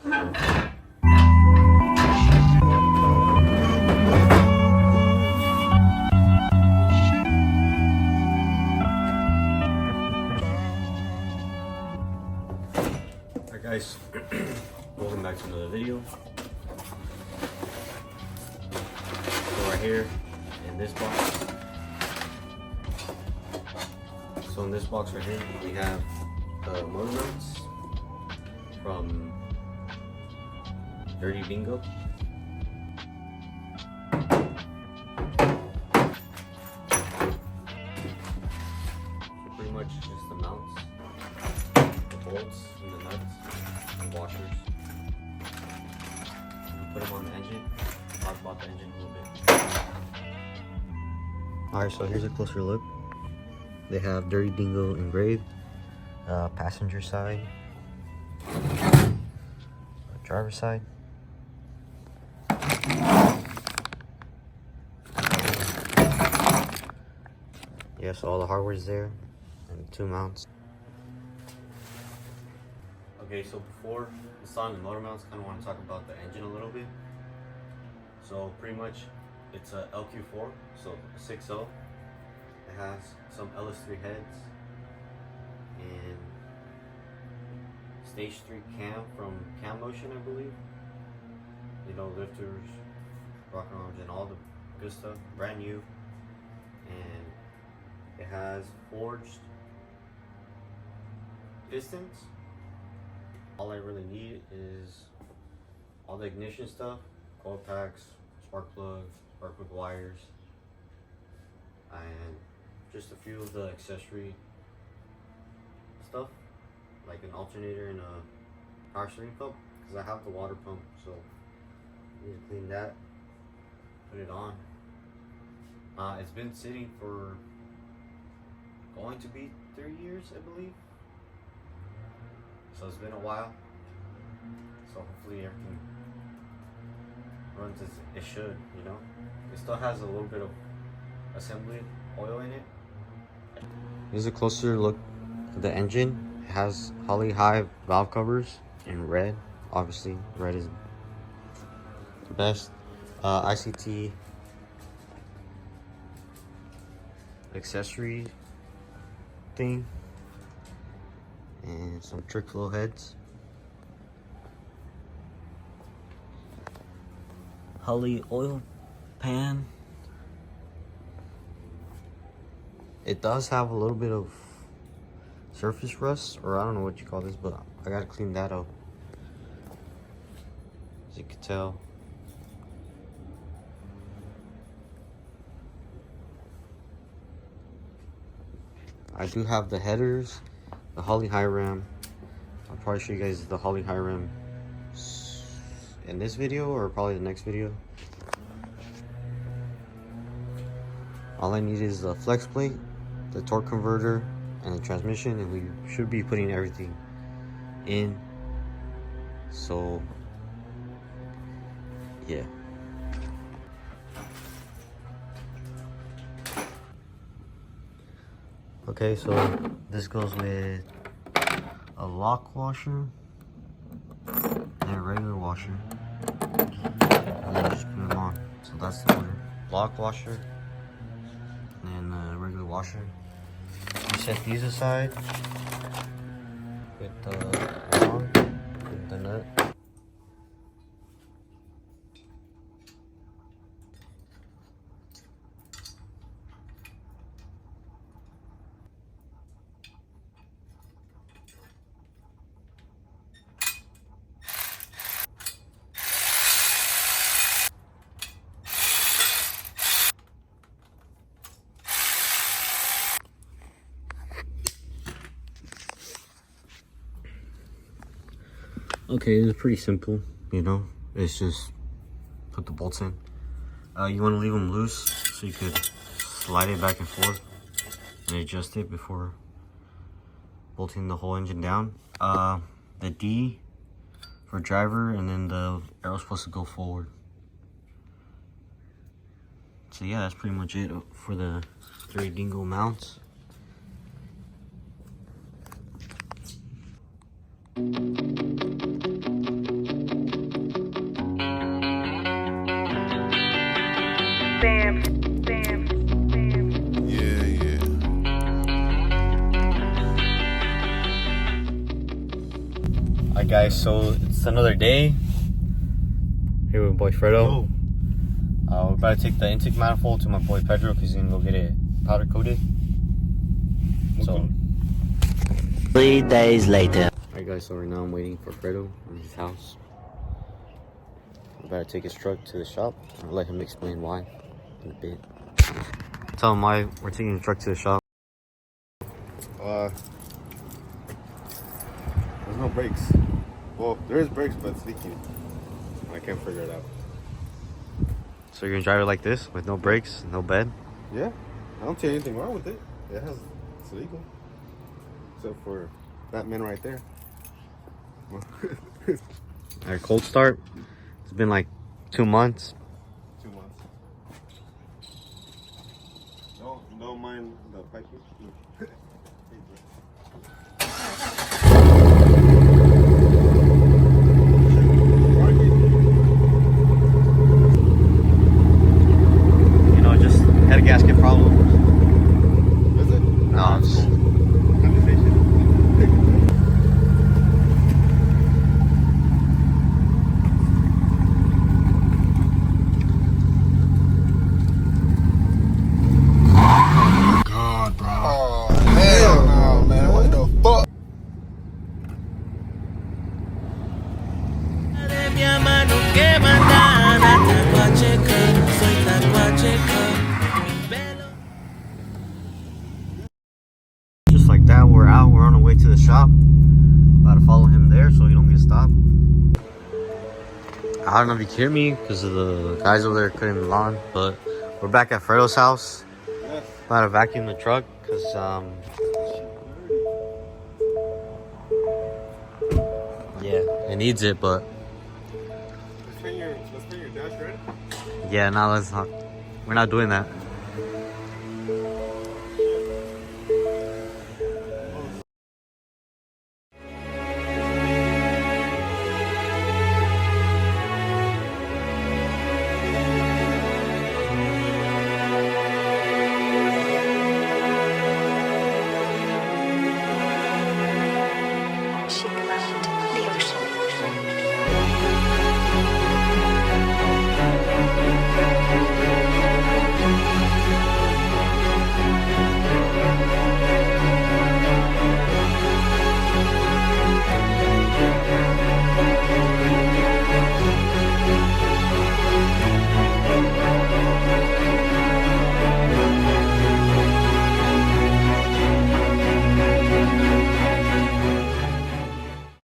Alright guys, welcome back to another video. So right here in this box. So in this box right here we have the motor mounts from Dirty Dingo. So pretty much just the mounts, the bolts and the nuts and washers. And put them on the engine. Talk about the engine a little bit. Alright, so here's a closer look. They have Dirty Dingo engraved, passenger side, driver side. Yeah, so all the hardware is there, and 2 mounts. Okay, so before installing the motor mounts, kind of want to talk about the engine a little bit. So pretty much, it's a LQ4, so 6.0. It has some LS3 heads and stage 3 cam from Cam Motion, I believe. You know, lifters, rocker arms, and all the good stuff, brand new. And it has forged pistons. All I really need is all the ignition stuff, coil packs, spark plug wires, and just a few of the accessory stuff, like an alternator and a power steering pump, because I have the water pump, so I need to clean that, put it on. It's been sitting for going to be 3 years, I believe, so it's been a while, so hopefully everything runs as it should, you know. It still has a little bit of assembly oil in it. Here's a closer look at the engine. It has Holley High valve covers in red. Obviously, red is the best. ICT accessory thing, and some trick flow heads. Holley oil pan. It does have a little bit of surface rust, or I don't know what you call this, but I gotta clean that up. As you can tell. I do have the headers, the Holley High Ram. I'll probably show you guys the Holley High Ram in this video, or probably the next video. All I need is the flex plate, the torque converter, and the transmission, and we should be putting everything in. So yeah. Okay, so this goes with a lock washer and a regular washer, and then just put them on. So that's the order: lock washer and a regular washer. You set these aside with the long, with the nut. Okay, it's pretty simple, you know. It's just put the bolts in. You want to leave them loose so you could slide it back and forth and adjust it before bolting the whole engine down. The D for driver, and then the arrow's supposed to go forward. So yeah, that's pretty much it for the Dirty Dingo mounts. Yeah, yeah. Alright guys, so it's another day. Here with boy Fredo. We're about to take the intake manifold to my boy Pedro because he's gonna go get it powder coated. So 3 days later. alright guys, so right now I'm waiting for Fredo in his house. I'm about to take his truck to the shop. I'll let him explain why in a bit. Tell him why we're taking the truck to the shop. There's no brakes. Well, there is brakes, but it's leaking. I can't figure it out. So you're gonna drive it like this with no brakes, no bed? Yeah, I don't see anything wrong with it. It's legal. Except for that man right there. Alright, cold start. It's been like 2 months. 2 months. Don't mind the piping. You know, just head gasket problems. Is it? No, it's cool. God, bro. Oh, hell no, man. What the fuck? Just like that, we're out. We're on our way to the shop. About to follow him there so he don't get stopped. I don't know if you can hear me because of the guys over there cutting the lawn, but we're back at Fredo's house. Yes. About to vacuum the truck because yeah, it needs it, but Let's paint your dash red. yeah, no, let's not. We're not doing that.